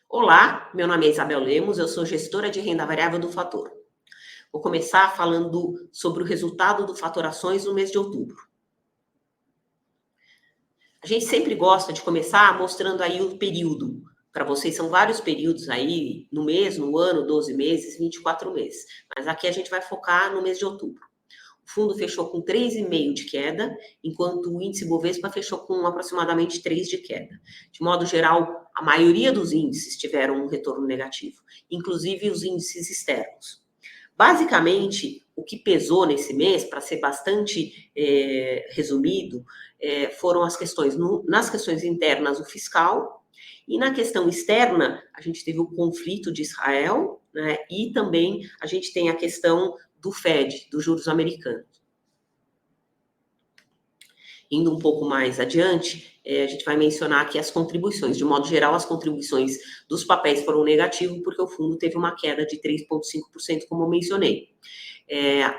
Olá, meu nome é Isabel Lemos, eu sou gestora de renda variável do Fator. Vou começar falando sobre o resultado do Fator Ações no mês de outubro. A gente sempre gosta de começar mostrando aí o período. Para vocês são vários períodos aí, no mês, no ano, 12 meses, 24 meses. Mas aqui a gente vai focar no mês de outubro. O fundo fechou com 3,5% de queda, enquanto o índice Bovespa fechou com aproximadamente 3% de queda. De modo geral, a maioria dos índices tiveram um retorno negativo, inclusive os índices externos. Basicamente, o que pesou nesse mês, para ser bastante resumido, foram as questões, nas questões internas, o fiscal, e na questão externa, a gente teve o conflito de Israel, né, e também a gente tem a questão do Fed, dos juros americanos. Indo um pouco mais adiante, a gente vai mencionar aqui as contribuições. De modo geral, as contribuições dos papéis foram negativas porque o fundo teve uma queda de 3,5%, como eu mencionei.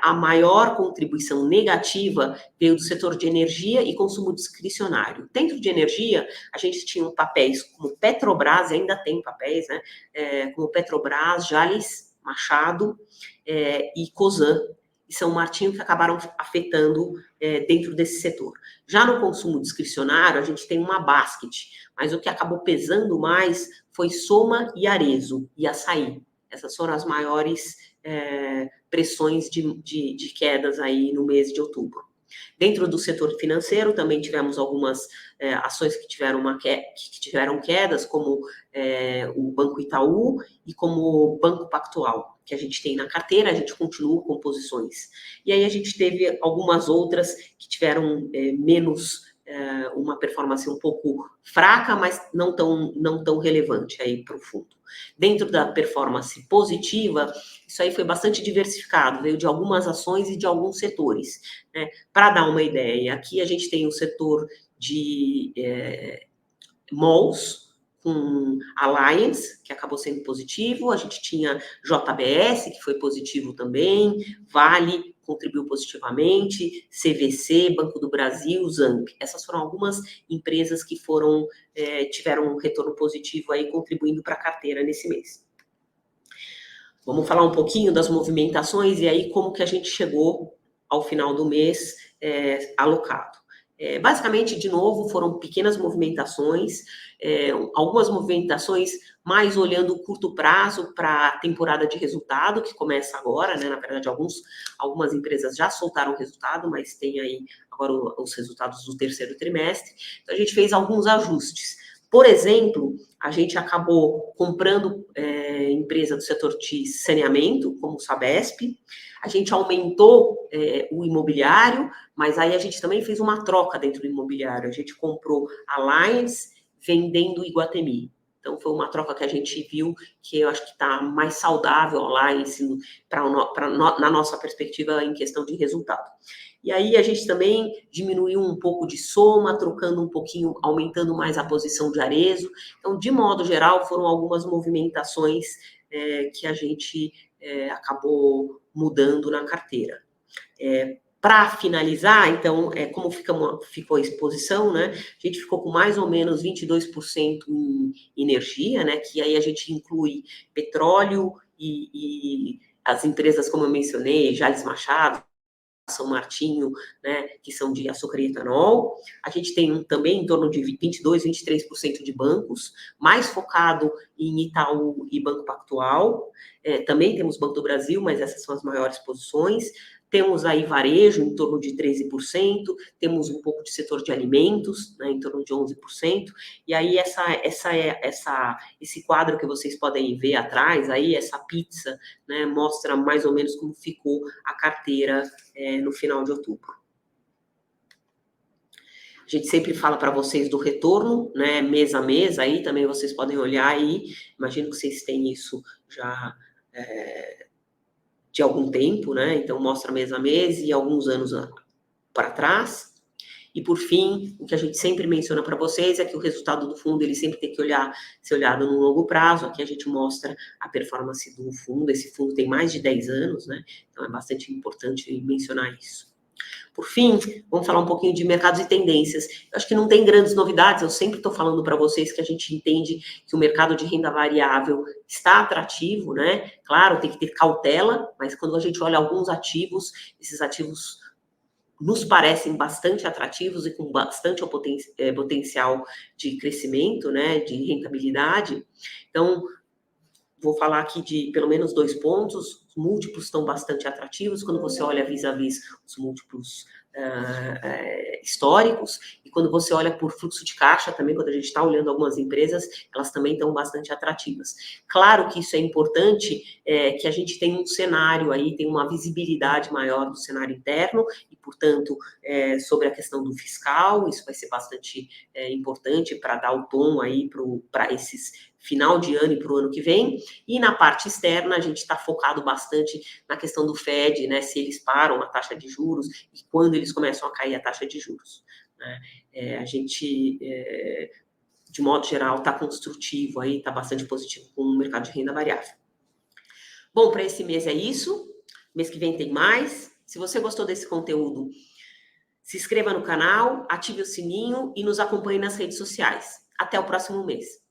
A maior contribuição negativa veio do setor de energia e consumo discricionário. Dentro de energia, a gente tinha papéis como Petrobras, ainda tem papéis, né? Como Petrobras, Jalles Machado e Cosan e São Martinho, que acabaram afetando dentro desse setor. Já no consumo discricionário, a gente tem uma basket, mas o que acabou pesando mais foi Soma e Arezzo e Açaí. Essas foram as maiores pressões de quedas aí no mês de outubro. Dentro do setor financeiro, também tivemos algumas ações que tiveram quedas, como o Banco Itaú e como o Banco Pactual, que a gente tem na carteira, a gente continua com posições. E aí a gente teve algumas outras que tiveram uma performance um pouco fraca, mas não tão relevante aí para o fundo. Dentro da performance positiva, isso aí foi bastante diversificado, veio de algumas ações e de alguns setores, né? Para dar uma ideia, aqui a gente tem o setor de malls, com Alliance, que acabou sendo positivo, a gente tinha JBS, que foi positivo também, Vale contribuiu positivamente, CVC, Banco do Brasil, Zamp. Essas foram algumas empresas que tiveram um retorno positivo aí, contribuindo para a carteira nesse mês. Vamos falar um pouquinho das movimentações e aí como que a gente chegou ao final do mês alocado. Basicamente, de novo, foram pequenas movimentações, algumas movimentações mais olhando o curto prazo para a temporada de resultado, que começa agora, né? Na verdade, algumas empresas já soltaram o resultado, mas tem aí agora os resultados do terceiro trimestre. Então, a gente fez alguns ajustes. Por exemplo, a gente acabou comprando empresa do setor de saneamento, como o Sabesp, a gente aumentou o imobiliário, mas aí a gente também fez uma troca dentro do imobiliário, a gente comprou Alliance vendendo Iguatemi. Então, foi uma troca que a gente viu que eu acho que está mais saudável Alliance na nossa perspectiva em questão de resultado. E aí a gente também diminuiu um pouco de Soma, trocando um pouquinho, aumentando mais a posição de Arezzo. Então, de modo geral, foram algumas movimentações que a gente acabou mudando na carteira. Para finalizar, então, como ficou a exposição, né? A gente ficou com mais ou menos 22% em energia, né? Que aí a gente inclui petróleo e as empresas, como eu mencionei, Jalles Machado, São Martinho, né, que são de açúcar e etanol. A gente tem também em torno de 22%, 23% de bancos, mais focado em Itaú e Banco Pactual. Também temos Banco do Brasil, mas essas são as maiores posições. Temos aí varejo em torno de 13%, temos um pouco de setor de alimentos, né, em torno de 11%, e aí esse quadro que vocês podem ver atrás, aí essa pizza, né, mostra mais ou menos como ficou a carteira no final de outubro. A gente sempre fala para vocês do retorno, né, mês a mês, aí também vocês podem olhar aí, imagino que vocês têm isso já de algum tempo, né, então mostra mês a mês e alguns anos para trás. E, por fim, o que a gente sempre menciona para vocês é que o resultado do fundo, ele sempre tem que ser olhado no longo prazo. Aqui a gente mostra a performance do fundo. Esse fundo tem mais de 10 anos, né? Então, é bastante importante mencionar isso. Por fim, vamos falar um pouquinho de mercados e tendências. Eu acho que não tem grandes novidades, eu sempre estou falando para vocês que a gente entende que o mercado de renda variável está atrativo, né? Claro, tem que ter cautela, mas quando a gente olha alguns ativos, esses ativos nos parecem bastante atrativos e com bastante potencial de crescimento, né, de rentabilidade. Então, vou falar aqui de pelo menos 2 pontos. Os múltiplos estão bastante atrativos quando você olha vis-à-vis os múltiplos históricos, e quando você olha por fluxo de caixa também, quando a gente está olhando algumas empresas, elas também estão bastante atrativas. Claro que isso é importante, que a gente tem um cenário aí, tem uma visibilidade maior do cenário interno, e, portanto, sobre a questão do fiscal, isso vai ser bastante importante para dar o tom aí para esses final de ano e para o ano que vem. E na parte externa, a gente está focado bastante na questão do Fed, né, se eles param a taxa de juros e quando eles começam a cair a taxa de juros, né? A gente, de modo geral, está construtivo aí, está bastante positivo com o mercado de renda variável. Bom, para esse mês é isso. Mês que vem tem mais. Se você gostou desse conteúdo, se inscreva no canal, ative o sininho e nos acompanhe nas redes sociais. Até o próximo mês.